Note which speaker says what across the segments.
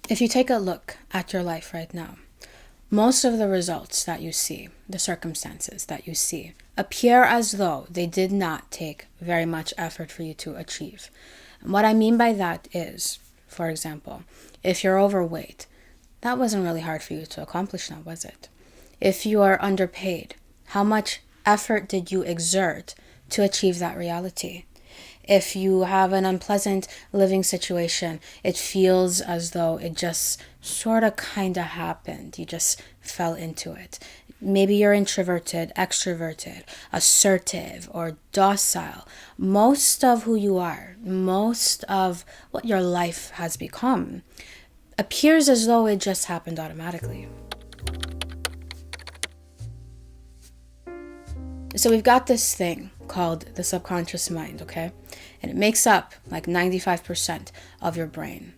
Speaker 1: If you take a look at your life right now, most of the results that you see, the circumstances that you see, appear as though they did not take very much effort for you to achieve. And what I mean by that is, for example, if you're overweight, that wasn't really hard for you to accomplish now, was it? If you are underpaid, how much effort did you exert to achieve that reality? If you have an unpleasant living situation, it feels as though it just sort of kind of happened. You just fell into it. Maybe you're introverted, extroverted, assertive, or docile. Most of who you are, most of what your life has become, appears as though it just happened automatically. So we've got this thing called the subconscious mind, okay? And it makes up like 95% of your brain.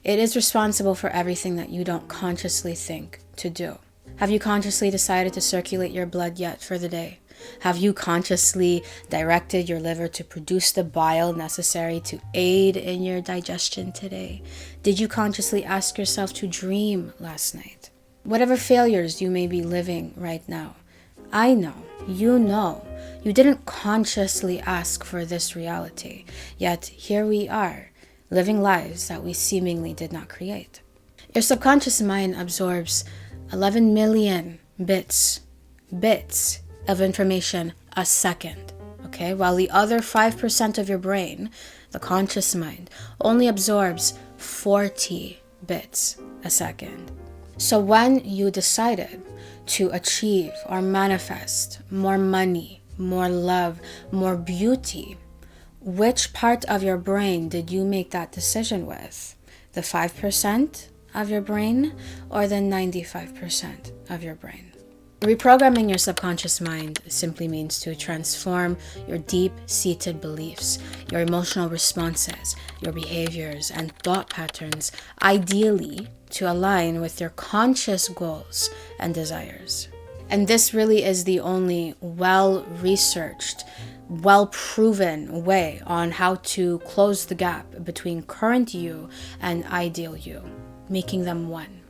Speaker 1: It is responsible for everything that you don't consciously think to do. Have you consciously decided to circulate your blood yet for the day? Have you consciously directed your liver to produce the bile necessary to aid in your digestion today? Did you consciously ask yourself to dream last night? Whatever failures you may be living right now, I know, you didn't consciously ask for this reality, yet here we are, living lives that we seemingly did not create. Your subconscious mind absorbs 11 million bits of information a second, okay? While the other 5% of your brain, the conscious mind, only absorbs 40 bits a second. So when you decided to achieve or manifest more money, more love, more beauty, which part of your brain did you make that decision with? The 5% of your brain or the 95% of your brain? Reprogramming your subconscious mind simply means to transform your deep-seated beliefs, your emotional responses, your behaviors, and thought patterns, ideally to align with your conscious goals and desires. And this really is the only well-researched, well-proven way on how to close the gap between current you and ideal you, making them one.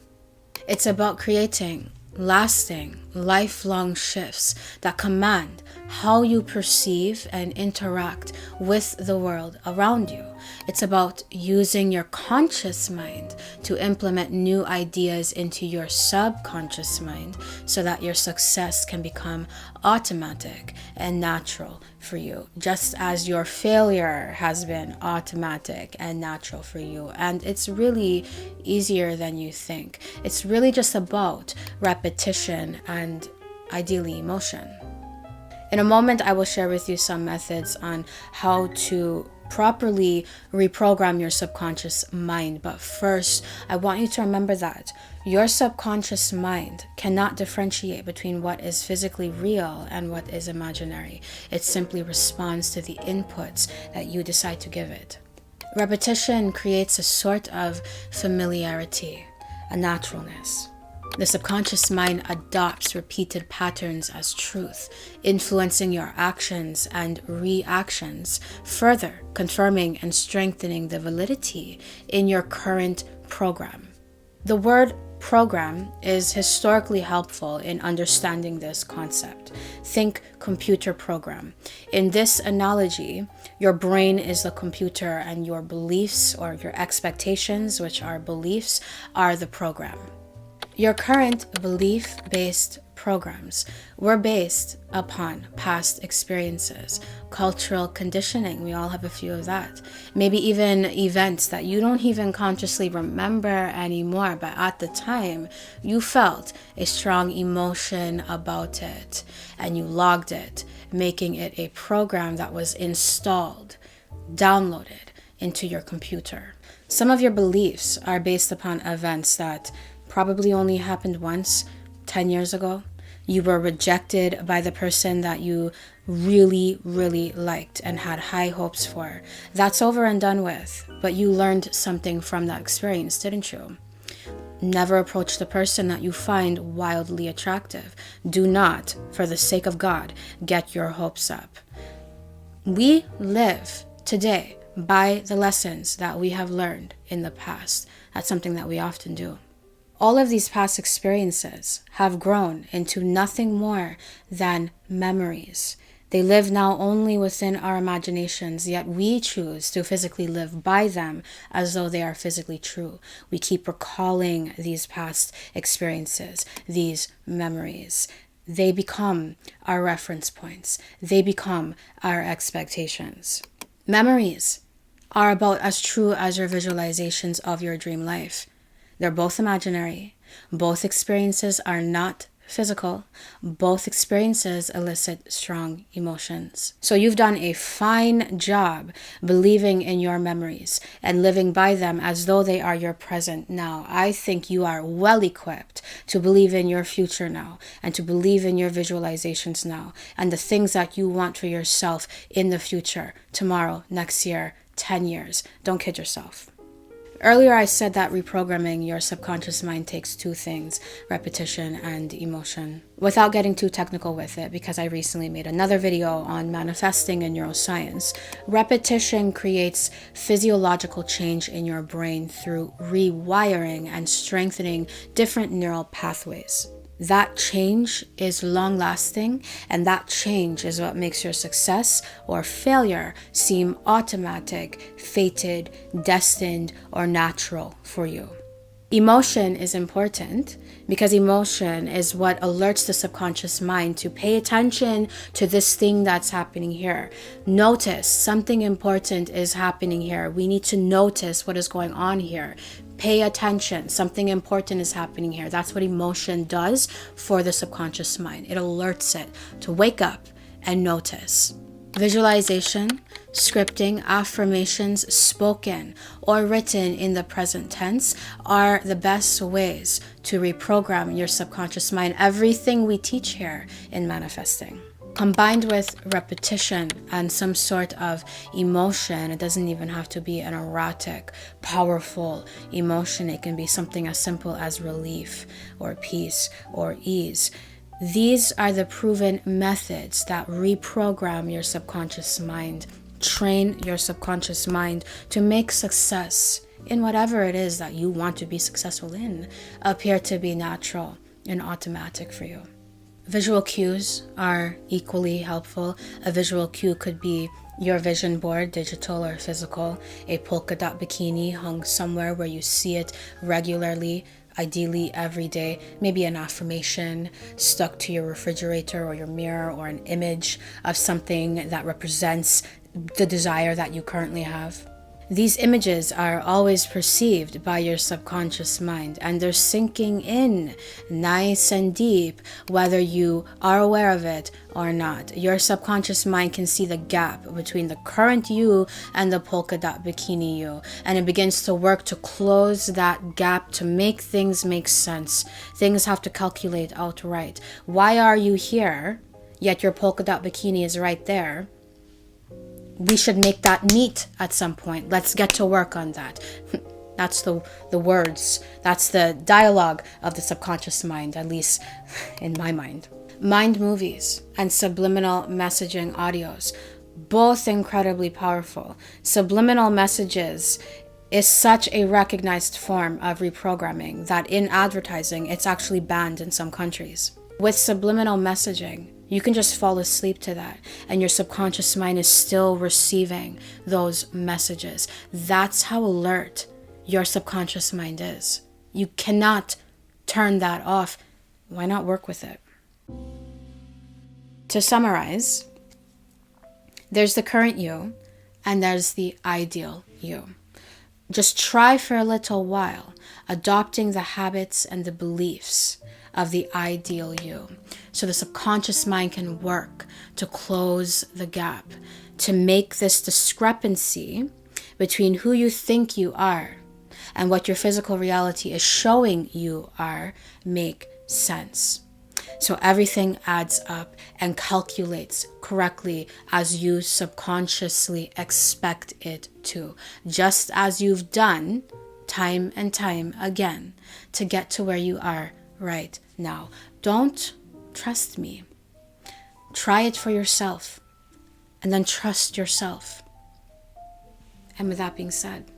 Speaker 1: It's about creating lasting, lifelong shifts that command how you perceive and interact with the world around you. It's about using your conscious mind to implement new ideas into your subconscious mind so that your success can become automatic and natural for you, just as your failure has been automatic and natural for you. And it's really easier than you think. It's really just about repetition and ideally emotion. In a moment, I will share with you some methods on how to properly reprogram your subconscious mind. But first, I want you to remember that your subconscious mind cannot differentiate between what is physically real and what is imaginary. It simply responds to the inputs that you decide to give it. Repetition creates a sort of familiarity, a naturalness. The subconscious mind adopts repeated patterns as truth, influencing your actions and reactions, further confirming and strengthening the validity in your current program. The word program is historically helpful in understanding this concept. Think computer program. In this analogy, your brain is the computer and your beliefs or your expectations, which are beliefs, are the program. Your current belief-based programs were based upon past experiences, cultural conditioning. We all have a few of that. Maybe even events that you don't even consciously remember anymore, but at the time you felt a strong emotion about it and you logged it, making it a program that was installed, downloaded into your computer. Some of your beliefs are based upon events that probably only happened once, 10 years ago. You were rejected by the person that you really, really liked and had high hopes for. That's over and done with, but you learned something from that experience, didn't you? Never approach the person that you find wildly attractive. Do not, for the sake of God, get your hopes up. We live today by the lessons that we have learned in the past. That's something that we often do. All of these past experiences have grown into nothing more than memories. They live now only within our imaginations, yet we choose to physically live by them as though they are physically true. We keep recalling these past experiences, these memories. They become our reference points. They become our expectations. Memories are about as true as your visualizations of your dream life. They're both imaginary. Both experiences are not physical. Both experiences elicit strong emotions. So you've done a fine job believing in your memories and living by them as though they are your present now. I think you are well equipped to believe in your future now and to believe in your visualizations now and the things that you want for yourself in the future, tomorrow, next year, 10 years. Don't kid yourself. Earlier, I said that reprogramming your subconscious mind takes two things, repetition and emotion. Without getting too technical with it, because I recently made another video on manifesting in neuroscience, repetition creates physiological change in your brain through rewiring and strengthening different neural pathways. That change is long-lasting, and that change is what makes your success or failure seem automatic, fated, destined, or natural for you. Emotion is important because emotion is what alerts the subconscious mind to pay attention to this thing that's happening here. Notice something important is happening here. We need to notice what is going on here. Pay attention. Something important is happening here. That's what emotion does for the subconscious mind. It alerts it to wake up and notice. Visualization, scripting, affirmations spoken or written in the present tense are the best ways to reprogram your subconscious mind. Everything we teach here in manifesting. Combined with repetition and some sort of emotion, it doesn't even have to be an erratic, powerful emotion. It can be something as simple as relief or peace or ease. These are the proven methods that reprogram your subconscious mind, train your subconscious mind to make success in whatever it is that you want to be successful in appear to be natural and automatic for you. Visual cues are equally helpful. A visual cue could be your vision board, digital or physical, a polka dot bikini hung somewhere where you see it regularly, ideally every day, maybe an affirmation stuck to your refrigerator or your mirror, or an image of something that represents the desire that you currently have. These images are always perceived by your subconscious mind, and they're sinking in nice and deep, whether you are aware of it or not. Your subconscious mind can see the gap between the current you and the polka dot bikini you, and it begins to work to close that gap to make things make sense. Things have to calculate out right. Why are you here, yet your polka dot bikini is right there? We should make that meet at some point. Let's get to work on that. That's the words. That's the dialogue of the subconscious mind, at least in my mind. Mind movies and subliminal messaging audios, both incredibly powerful. Subliminal messages is such a recognized form of reprogramming that in advertising, it's actually banned in some countries. With subliminal messaging, you can just fall asleep to that, and your subconscious mind is still receiving those messages. That's how alert your subconscious mind is. You cannot turn that off. Why not work with it? To summarize, there's the current you, and there's the ideal you. Just try for a little while adopting the habits and the beliefs of the ideal you, so the subconscious mind can work to close the gap, to make this discrepancy between who you think you are and what your physical reality is showing you are make sense. So everything adds up and calculates correctly as you subconsciously expect it to, just as you've done time and time again to get to where you are right now. Don't trust me. Try it for yourself and then trust yourself. And with that being said,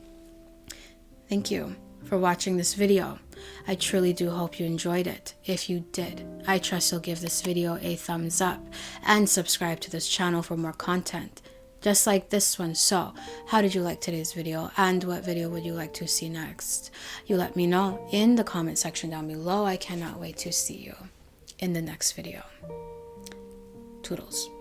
Speaker 1: thank you for watching this video. I truly do hope you enjoyed it. If you did, I trust you'll give this video a thumbs up and subscribe to this channel for more content just like this one. So, how did you like today's video, and what video would you like to see next? You let me know in the comment section down below. I cannot wait to see you in the next video. Toodles.